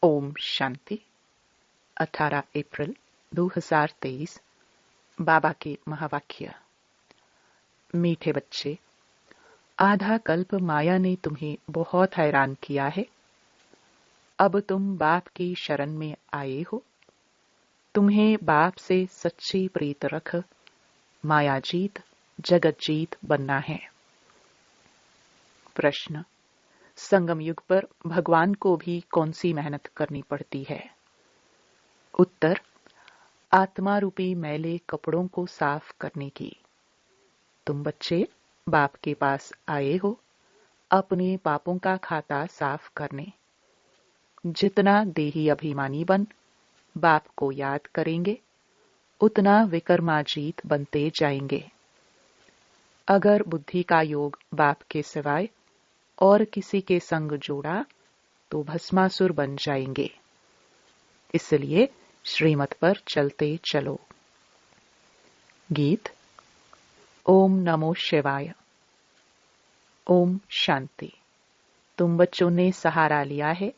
ओम शांति। 18 अप्रैल 2023। बाबा के महावाक्य। मीठे बच्चे, आधा कल्प माया ने तुम्हें बहुत हैरान किया है। अब तुम बाप की शरण में आए हो। तुम्हें बाप से सच्ची प्रीत रख माया जीत जगत जीत बनना है। प्रश्न: संगम युग पर भगवान को भी कौन सी मेहनत करनी पड़ती है? उत्तर: आत्मा रूपी मैले कपड़ों को साफ करने की। तुम बच्चे बाप के पास आए हो अपने पापों का खाता साफ करने। जितना देही अभिमानी बन बाप को याद करेंगे, उतना विकर्माजीत बनते जाएंगे। अगर बुद्धि का योग बाप के सिवाय और किसी के संग जोड़ा तो भस्मासुर बन जाएंगे। इसलिए श्रीमत पर चलते चलो। गीत। ओम नमो शिवाय। ओम शांति। तुम बच्चों ने सहारा लिया है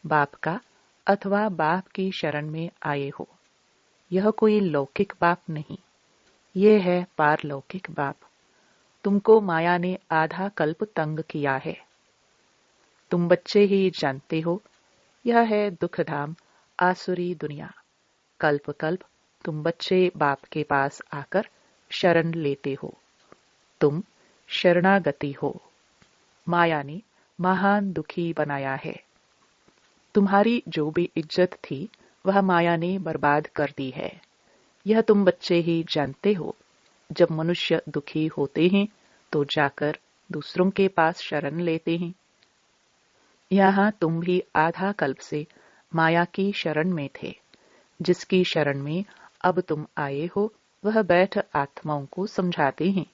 बाप का अथवा बाप की शरण में आए हो। यह कोई लौकिक बाप नहीं, ये है पारलौकिक बाप। तुमको माया ने आधा कल्प तंग किया है। तुम बच्चे ही जानते हो, यह है दुखधाम आसुरी दुनिया। कल्प कल्प तुम बच्चे बाप के पास आकर शरण लेते हो। तुम शरणागति हो। माया ने महान दुखी बनाया है। तुम्हारी जो भी इज्जत थी वह माया ने बर्बाद कर दी है। यह तुम बच्चे ही जानते हो। जब मनुष्य दुखी होते हैं तो जाकर दूसरों के पास शरण लेते हैं। यहाँ तुम भी आधा कल्प से माया की शरण में थे। जिसकी शरण में अब तुम आए हो वह बैठ आत्माओं को समझाते हैं।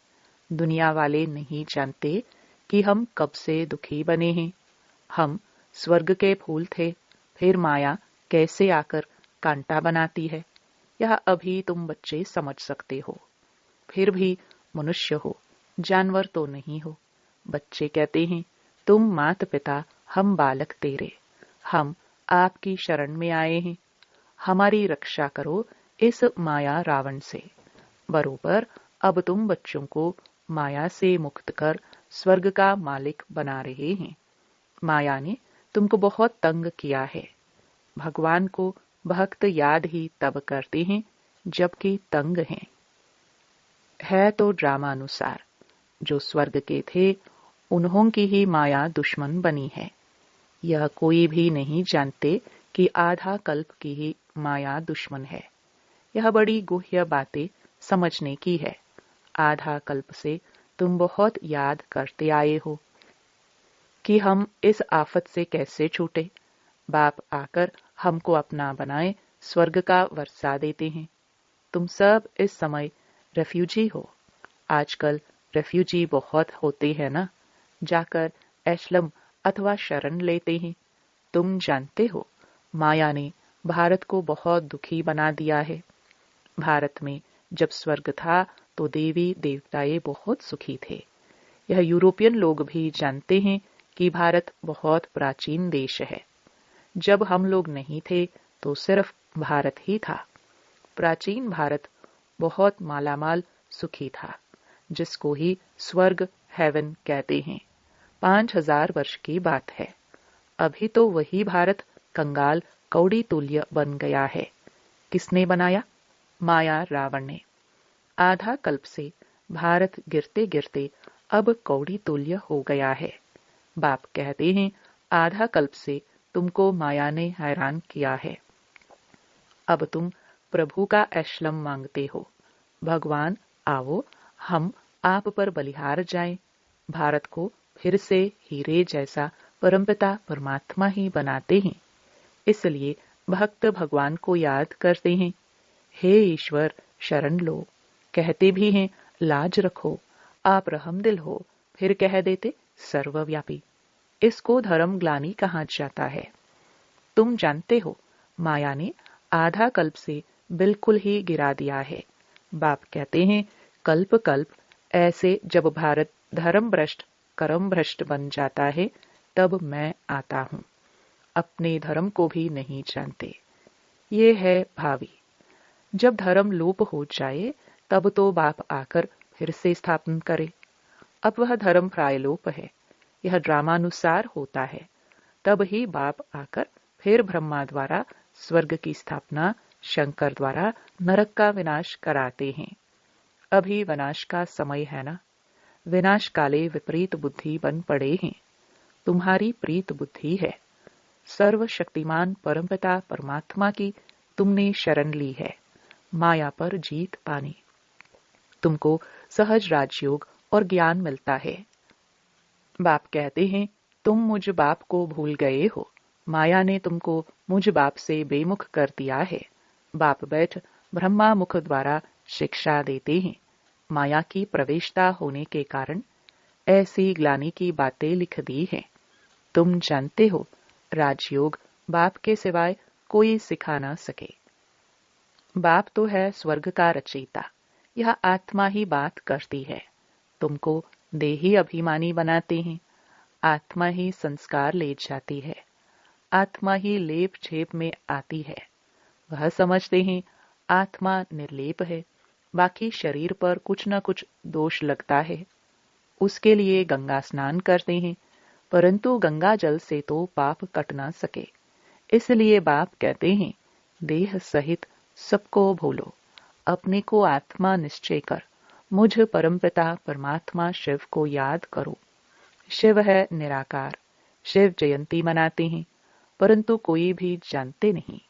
दुनिया वाले नहीं जानते कि हम कब से दुखी बने हैं। हम स्वर्ग के फूल थे, फिर माया कैसे आकर कांटा बनाती है, यह अभी तुम बच्चे समझ सकते हो। फिर भी मनुष्य हो, जानवर तो नहीं हो। बच्चे कहते हैं, तुम माता पिता, हम बालक तेरे। हम आपकी शरण में आए हैं, हमारी रक्षा करो इस माया रावण से। बरोबर अब तुम बच्चों को माया से मुक्त कर स्वर्ग का मालिक बना रहे हैं। माया ने तुमको बहुत तंग किया है। भगवान को भक्त याद ही तब करते हैं जबकि तंग हैं। है तो ड्रामानुसार। जो स्वर्ग के थे उन्हों की ही माया दुश्मन बनी है। यह कोई भी नहीं जानते कि आधा कल्प की ही माया दुश्मन है। यह बड़ी गुह्य बातें समझने की है। आधा कल्प से तुम बहुत याद करते आए हो कि हम इस आफत से कैसे छूटे। बाप आकर हमको अपना बनाए स्वर्ग का वर्षा देते हैं। तुम सब इस समय रेफ्यूजी हो। आजकल रेफ्यूजी बहुत होते हैं ना, जाकर एशलम अथवा शरण लेते हैं। तुम जानते हो माया ने भारत को बहुत दुखी बना दिया है। भारत में जब स्वर्ग था तो देवी देवताएं बहुत सुखी थे। यह यूरोपियन लोग भी जानते हैं कि भारत बहुत प्राचीन देश है। जब हम लोग नहीं थे तो सिर्फ भारत ही था। प्राचीन भारत बहुत मालामाल सुखी था, जिसको ही स्वर्ग हेवन कहते हैं। 5000 वर्ष की बात है। अभी तो वही भारत कंगाल कौड़ी तुल्य बन गया है। किसने बनाया? माया रावण ने। आधा कल्प से भारत गिरते गिरते अब कौड़ी तुल्य हो गया है। बाप कहते हैं, आधा कल्प से तुमको माया ने हैरान किया है। अब तुम प्रभु का एशलम मांगते हो। भगवान आओ, हम आप पर बलिहार जाएं। भारत को फिर से हीरे जैसा परमपिता परमात्मा ही बनाते हैं। इसलिए भक्त भगवान को याद करते हैं। हे ईश्वर, शरण लो। कहते भी हैं, लाज रखो, आप रहमदिल हो। फिर कह देते सर्वव्यापी। इसको धर्म ग्लानि कहा जाता है। तुम जानते हो माया ने आधा कल्प से बिल्कुल ही गिरा दिया है। बाप कहते हैं, कल्प कल्प ऐसे जब भारत धर्म भ्रष्ट कर्म भ्रष्ट बन जाता है तब मैं आता हूँ। अपने धर्म को भी नहीं जानते। ये है भावी। जब धर्म लोप हो जाए तब तो बाप आकर फिर से स्थापन करे। अब वह धर्म प्रायलोप है, यह ड्रामानुसार होता है। तब ही बाप आकर फिर ब्रह्मा द्वारा स्वर्ग की स्थापना, शंकर द्वारा नरक का विनाश कराते हैं। अभी विनाश का समय है ना। विनाश काले विपरीत बुद्धि बन पड़े हैं। तुम्हारी प्रीत बुद्धि है। सर्वशक्तिमान परमपिता परमात्मा की तुमने शरण ली है, माया पर जीत पानी। तुमको सहज राजयोग और ज्ञान मिलता है। बाप कहते हैं, तुम मुझ बाप को भूल गए हो। माया ने तुमको मुझ बाप से बेमुख कर दिया है। बाप बैठ ब्रह्मा मुख द्वारा शिक्षा देते हैं। माया की प्रवेशता होने के कारण ऐसी ग्लानि की बातें लिख दी हैं। तुम जानते हो, राजयोग बाप के सिवाय कोई सिखा ना सके। बाप तो है स्वर्ग का रचयिता, यह आत्मा ही बात करती है। तुमको देही अभिमानी बनाते हैं। आत्मा ही संस्कार ले जाती है। आत्मा ही लेप झेप में आती है। वह समझते हैं आत्मा निर्लेप है, बाकी शरीर पर कुछ न कुछ दोष लगता है। उसके लिए गंगा स्नान करते हैं, परंतु गंगा जल से तो पाप कट ना सके। इसलिए बाप कहते हैं, देह सहित सबको भूलो, अपने को आत्मा निश्चय कर मुझ परमपिता परमात्मा शिव को याद करो। शिव है निराकार। शिव जयंती मनाते हैं, परंतु कोई भी जानते नहीं।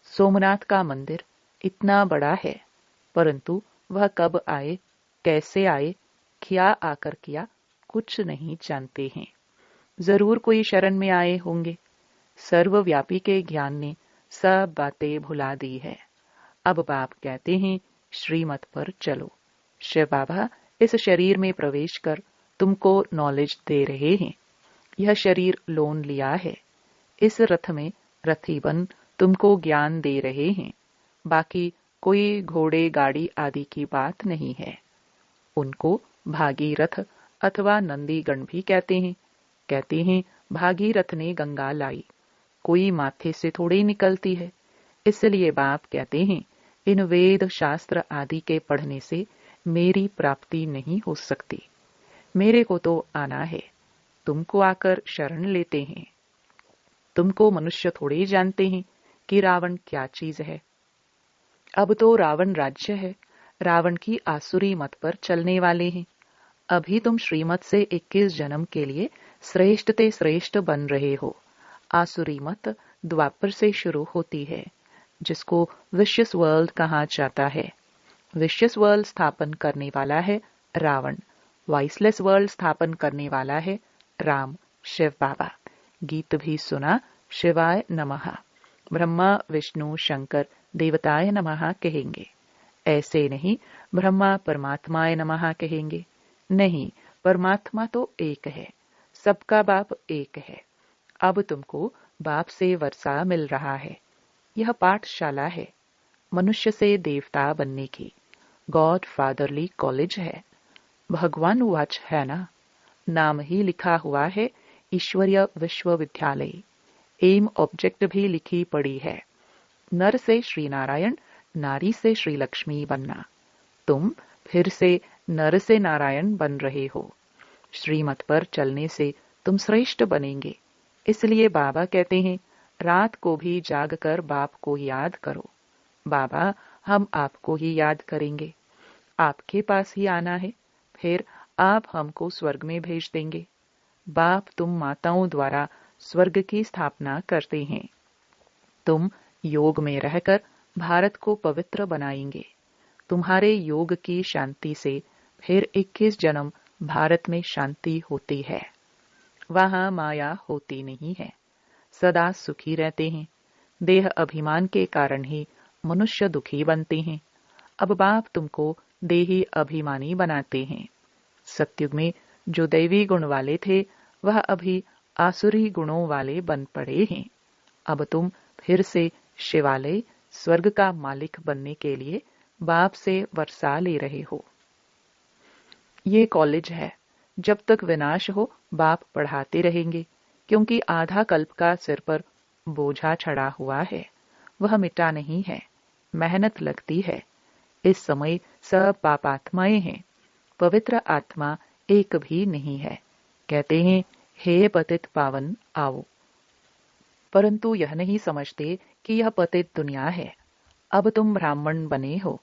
सोमनाथ का मंदिर इतना बड़ा है, परंतु वह कब आए, कैसे आए, क्या आकर किया, कुछ नहीं जानते हैं। जरूर कोई शरण में आए होंगे। सर्वव्यापी के ज्ञान ने सब बातें भुला दी है। अब बाप कहते हैं, श्रीमत पर चलो। शिव बाबा इस शरीर में प्रवेश कर तुमको नॉलेज दे रहे हैं। यह शरीर लोन लिया है। इस रथ में रथी बन तुमको ज्ञान दे रहे हैं। बाकी कोई घोड़े गाड़ी आदि की बात नहीं है। उनको भागीरथ अथवा नंदीगण भी कहते हैं। कहते हैं, भागीरथ ने गंगा लाई, कोई माथे से थोड़ी निकलती है। इसलिए बाप कहते हैं, इन वेद शास्त्र आदि के पढ़ने से मेरी प्राप्ति नहीं हो सकती। मेरे को तो आना है। तुमको आकर शरण लेते हैं। तुमको मनुष्य थोड़े जानते हैं कि रावण क्या चीज है। अब तो रावण राज्य है। रावण की आसुरी मत पर चलने वाले हैं। अभी तुम श्रीमत से 21 जन्म के लिए श्रेष्ठ ते श्रेष्ठ बन रहे हो। आसुरी मत द्वापर से शुरू होती है, जिसको विशियस वर्ल्ड कहा जाता है। विशियस वर्ल्ड स्थापन करने वाला है रावण। वाइसलेस वर्ल्ड स्थापन करने वाला है राम, शिव बाबा। गीत भी सुना, शिवाय नमः। ब्रह्मा विष्णु शंकर देवताय नमः कहेंगे। ऐसे नहीं ब्रह्मा परमात्माय नमः कहेंगे। नहीं, परमात्मा तो एक है। सबका बाप एक है। अब तुमको बाप से वर्षा मिल रहा है। यह पाठशाला है, मनुष्य से देवता बनने की। गॉड फादरली कॉलेज है। भगवान वाच है ना। नाम ही लिखा हुआ है ईश्वरीय विश्वविद्यालय। एम ऑब्जेक्ट भी लिखी पड़ी है। नर से श्री नारायण, नारी से श्री लक्ष्मी बनना। तुम फिर से नर से नारायण बन रहे हो। श्रीमत पर चलने से तुम श्रेष्ठ बनेंगे। इसलिए बाबा कहते हैं, रात को भी जागकर बाप को याद करो। बाबा, हम आपको ही याद करेंगे। आपके पास ही आना है, फिर आप हमको स्वर्ग में भेज देंगे। बाप तुम माताओं द्वारा स्वर्ग की स्थापना करते हैं। तुम योग में रहकर भारत को पवित्र बनाएंगे। तुम्हारे योग की शांति से फिर 21 जन्म भारत में शांति होती है। वहां माया होती नहीं है। सदा सुखी रहते हैं। देह अभिमान के कारण ही मनुष्य दुखी बनते हैं। अब बाप तुमको देही अभिमानी बनाते हैं। सतयुग में जो दैवी गुण वाले थे, वह अभी आसुरी गुणों वाले बन पड़े हैं। अब तुम फिर से शिवालय, स्वर्ग का मालिक बनने के लिए बाप से वर्षा ले रहे हो। ये कॉलेज है। जब तक विनाश हो बाप पढ़ाते रहेंगे, क्योंकि आधा कल्प का सिर पर बोझा चढ़ा हुआ है वह मिटा नहीं है, मेहनत लगती है। इस समय सब पापात्माएं हैं, पवित्र आत्मा एक भी नहीं है। कहते हैं हे पतित पावन आओ, परंतु यह नहीं समझते कि यह पतित दुनिया है। अब तुम ब्राह्मण बने हो,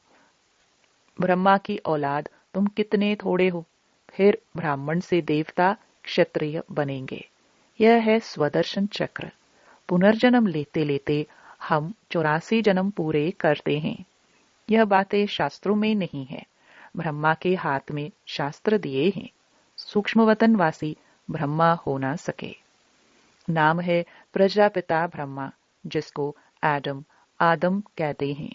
ब्रह्मा की औलाद तुम कितने थोड़े हो, फिर ब्राह्मण से देवता क्षत्रिय बनेंगे। यह है स्वदर्शन चक्र। पुनर्जन्म लेते लेते हम 84 जन्म पूरे करते हैं। यह बातें शास्त्रों में नहीं है, ब्रह्मा के हाथ में शास्त्र दिए हैं। सूक्ष्मवतनवासी ब्रह्मा हो ना सके। नाम है प्रजापिता ब्रह्मा, जिसको आदम कहते हैं।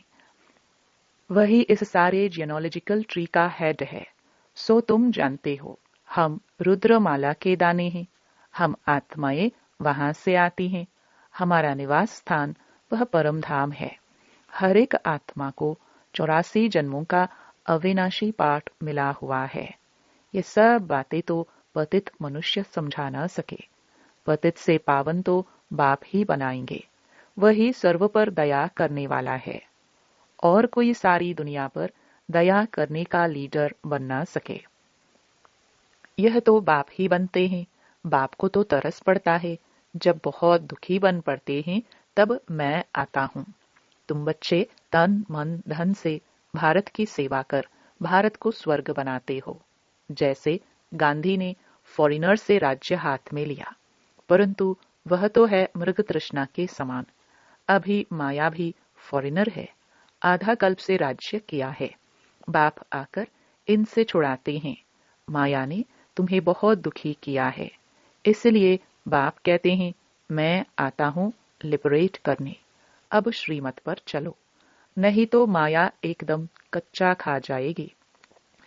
वही इस सारे जियोलॉजिकल ट्री का हेड है। सो तुम जानते हो, हम रुद्रमाला के दाने हैं। हम आत्माएं वहां से आती हैं। हमारा निवास स्थान वह परम धाम है। हर एक आत्मा को 84 जन्मों का अविनाशी पाठ मिला हुआ है। ये सब बातें तो पतित मनुष्य समझा न सके। पतित से पावन तो बाप ही बनाएंगे। वही सर्व पर दया करने वाला है, और कोई सारी दुनिया पर दया करने का लीडर बन ना सके। यह तो बाप ही बनते हैं। बाप को तो तरस पड़ता है। जब बहुत दुखी बन पड़ते हैं तब मैं आता हूँ। तुम बच्चे तन मन धन से भारत की सेवा कर भारत को स्वर्ग बनाते हो। जैसे गांधी ने फॉरेनर से राज्य हाथ में लिया, परंतु वह तो है मृग तृष्णा के समान। अभी माया भी फॉरेनर है, आधा कल्प से राज्य किया है। बाप आकर इनसे छुड़ाते हैं। माया ने तुम्हें बहुत दुखी किया है, इसलिए बाप कहते हैं मैं आता हूं लिबरेट करने। अब श्रीमत पर चलो, नहीं तो माया एकदम कच्चा खा जाएगी।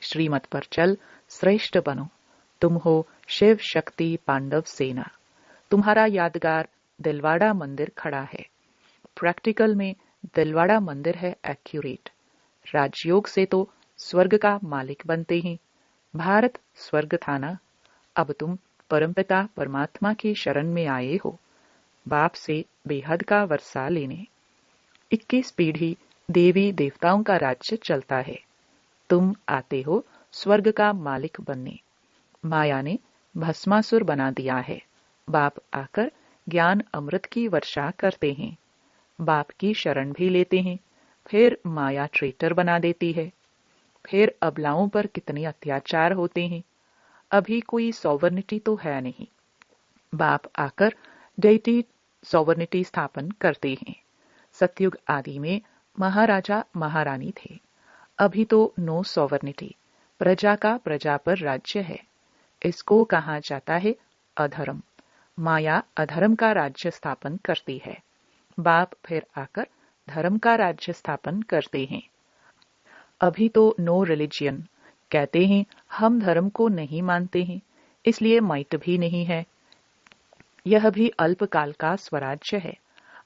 श्रीमत पर चल, श्रेष्ठ बनो। तुम हो शिव शक्ति पांडव सेना। तुम्हारा यादगार दिलवाड़ा मंदिर खड़ा है। प्रैक्टिकल में दिलवाड़ा मंदिर है एक्यूरेट। राजयोग से तो स्वर्ग का मालिक बनते हैं। भारत स्वर्ग था ना। अब तुम परमपिता परमात्मा की शरण में आए हो, बाप से बेहद का वर्षा लेने। 21 पीढ़ी देवी देवताओं का राज्य चलता है। तुम आते हो स्वर्ग का मालिक बनने। माया ने भस्मासुर बना दिया है। बाप आकर ज्ञान अमृत की वर्षा करते हैं। बाप की शरण भी लेते हैं। फिर माया ट्रेटर बना देती है। फिर अबलाओं पर कितने अत्याचार होते हैं। अभी कोई सॉवर्निटी तो है नहीं। बाप आकर डेटी सॉवर्निटी स्थापन करते हैं। सतयुग आदि में महाराजा महारानी थे। अभी तो नो सॉवर्निटी, प्रजा का प्रजा पर राज्य है। इसको कहा जाता है अधर्म। माया अधर्म का राज्य स्थापन करती है। बाप फिर आकर धर्म का राज्य स्थापन करते हैं। अभी तो नो रिलीजियन, कहते हैं हम धर्म को नहीं मानते हैं, इसलिए माइट भी नहीं है। यह भी अल्पकाल का स्वराज्य है।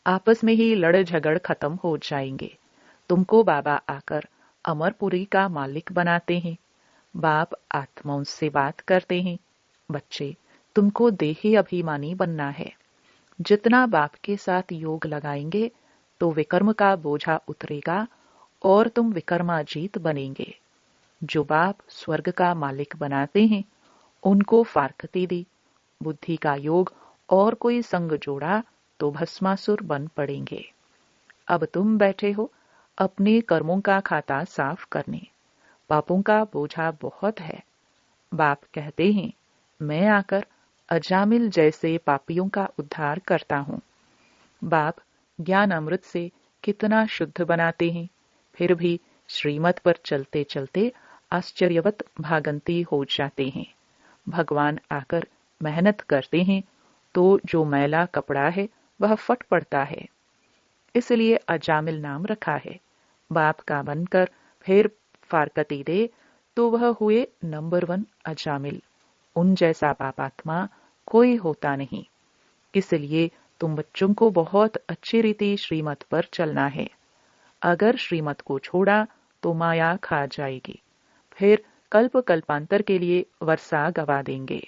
आपस में ही लड़ झगड़ खत्म हो जाएंगे। तुमको बाबा आकर अमरपुरी का मालिक बनाते हैं। बाप आत्माओं से बात करते हैं, बच्चे तुमको देही अभिमानी बनना है। जितना बाप के साथ योग लगाएंगे तो विकर्म का बोझा उतरेगा और तुम विकर्माजीत बनेंगे। जो बाप स्वर्ग का मालिक बनाते हैं उनको फारकती दी, बुद्धि का योग और कोई संग जोड़ा तो भस्मासुर बन पड़ेंगे। अब तुम बैठे हो अपने कर्मों का खाता साफ करने। पापों का बोझा बहुत है। बाप कहते हैं मैं आकर अजामिल जैसे पापियों का उद्धार करता हूँ। बाप ज्ञान अमृत से कितना शुद्ध बनाते हैं, फिर भी श्रीमत पर चलते चलते आश्चर्यवत भागंती हो जाते हैं। भगवान आकर मेहनत करते हैं तो जो मैला कपड़ा है वह फट पड़ता है, इसलिए अजामिल नाम रखा है। बाप का बनकर फिर फारकती दे तो वह हुए नंबर 1 अजामिल। उन जैसा पापात्मा कोई होता नहीं। इसलिए तुम बच्चों को बहुत अच्छी रीति श्रीमत पर चलना है। अगर श्रीमत को छोड़ा तो माया खा जाएगी, फिर कल्प कल्पांतर के लिए वर्षा गवा देंगे।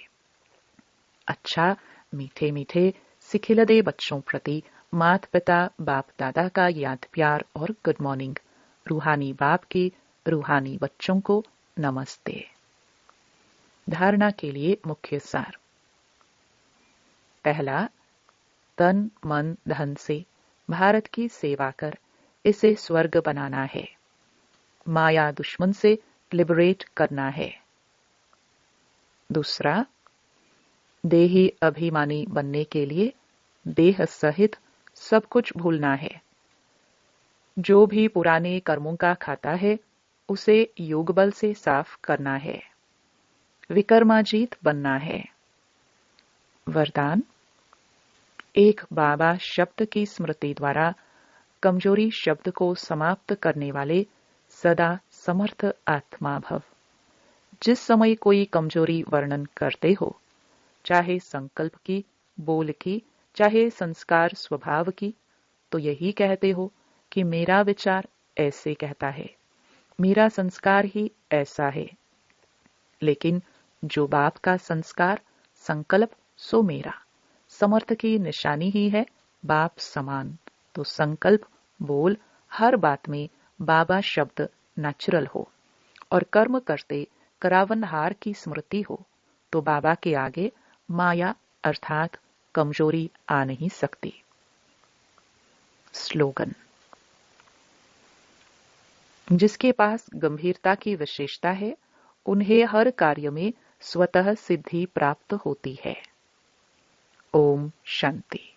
अच्छा, मीठे मीठे सिखिलदे बच्चों प्रति माता पिता बाप दादा का याद प्यार और गुड मॉर्निंग। रूहानी बाप की रूहानी बच्चों को नमस्ते। धारणा के लिए मुख्य सार। पहला, तन मन धन से भारत की सेवा कर इसे स्वर्ग बनाना है। माया दुश्मन से लिबरेट करना है। दूसरा, देही अभिमानी बनने के लिए देह सहित सब कुछ भूलना है। जो भी पुराने कर्मों का खाता है उसे योग बल से साफ करना है। विकर्माजीत बनना है। वरदान, एक बाबा शब्द की स्मृति द्वारा कमजोरी शब्द को समाप्त करने वाले सदा समर्थ आत्मा भव। जिस समय कोई कमजोरी वर्णन करते हो, चाहे संकल्प की, बोल की, चाहे संस्कार स्वभाव की, तो यही कहते हो कि मेरा विचार ऐसे कहता है, मेरा संस्कार ही ऐसा है। लेकिन जो बाप का संस्कार संकल्प सो मेरा समर्थ की निशानी ही है बाप समान, तो संकल्प बोल हर बात में बाबा शब्द नेचुरल हो और कर्म करते करावनहार की स्मृति हो, तो बाबा के आगे माया अर्थात कमजोरी आ नहीं सकती। स्लोगन, जिसके पास गंभीरता की विशेषता है उन्हें हर कार्य में स्वतः सिद्धि प्राप्त होती है। ओम शांति।